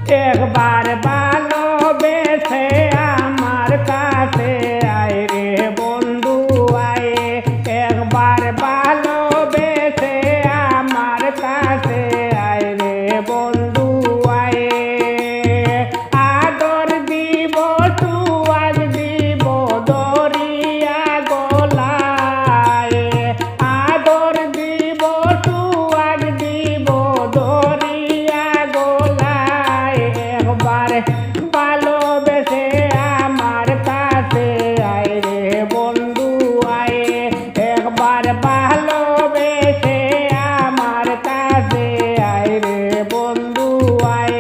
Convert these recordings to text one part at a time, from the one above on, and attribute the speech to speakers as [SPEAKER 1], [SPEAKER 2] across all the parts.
[SPEAKER 1] একবার ভালোবেসে আমার কাছে আয় রে বন্ধু আয়, একবার ভালোবেসে আমার কাছে আয় রে বন্ধু আয়। আদর দিব সুয়াদ দিব দরিয়া গলায়, আদর দিব সুয়াদ দিব দরিয়া গলায়। একবার ভালোবেসে আমার কাছে আয় রে বন্ধু আয়, একবার ভালোবেসে আমার কাছে আয় রে বন্ধু আয়।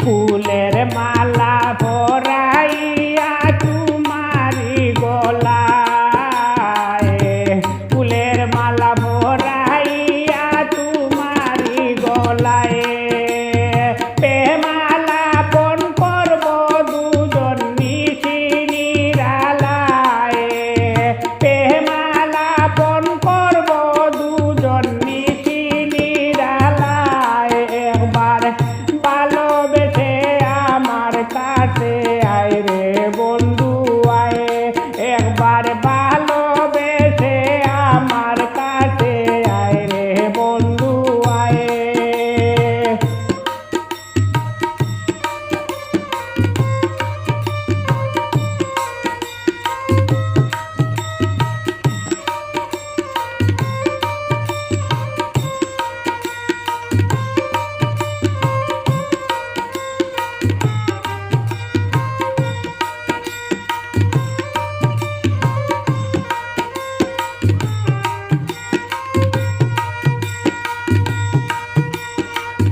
[SPEAKER 1] ফুলের মালা পরাইয়া তোমারি গলায়, ফুলের মালা পরাইয়া তোমারি গলায়। প্রেমালা পণ করব দুজন নিশি নিরালায়, প্রেমালা পণ করব দুজন নিশি নিরালায়। একবার ভালোবেসে আমার কাছে আয় রে বন্ধু আয়, একবার ভালোবেসে আমার কাছে আয় রে বন্ধু আয়।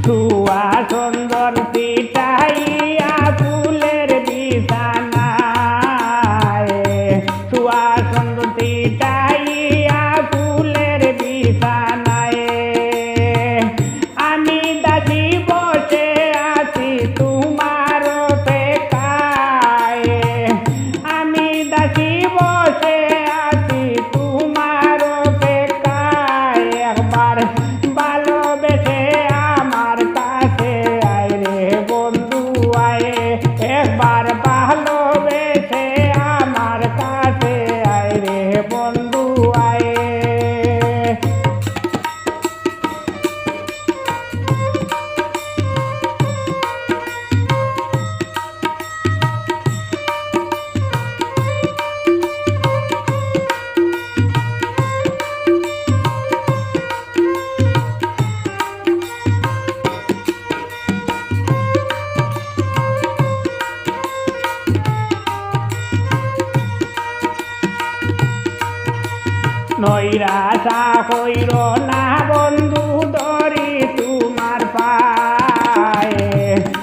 [SPEAKER 1] সুয়া সুন্দর পিটাইয়া ফুলের বিছানায়, সুয়া সুন্দর পিটাইয়া ফুলের বিছানায়। আমি দাসী বসে আছি তোমার অপেক্ষায়, আমি দাসী বসে আছি তোমার অপেক্ষায়। একবার ভালোবেসে আমার কাছে আয় রে বন্ধু আয়, একবার ভালোবেসে আমার কাছে আয় রে বন্ধু আয়। নৈরাশা কইর না বন্ধু ধরি তোমার পায়ে,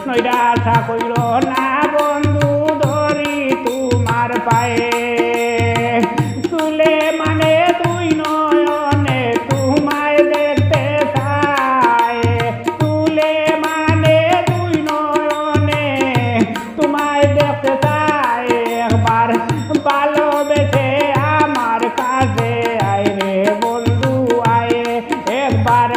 [SPEAKER 1] নৈরাশা কইর না বন্ধু ধরি তোমার পায়ে। সুলেমানে দুই নয়নে তোমায় দেখতে চায়, সুলেমানে দুই নয়নে তোমায় দেখতে চায়। একবার ভালোবেসে আমার কাছে আয় রে বন্ধু আয়, একবার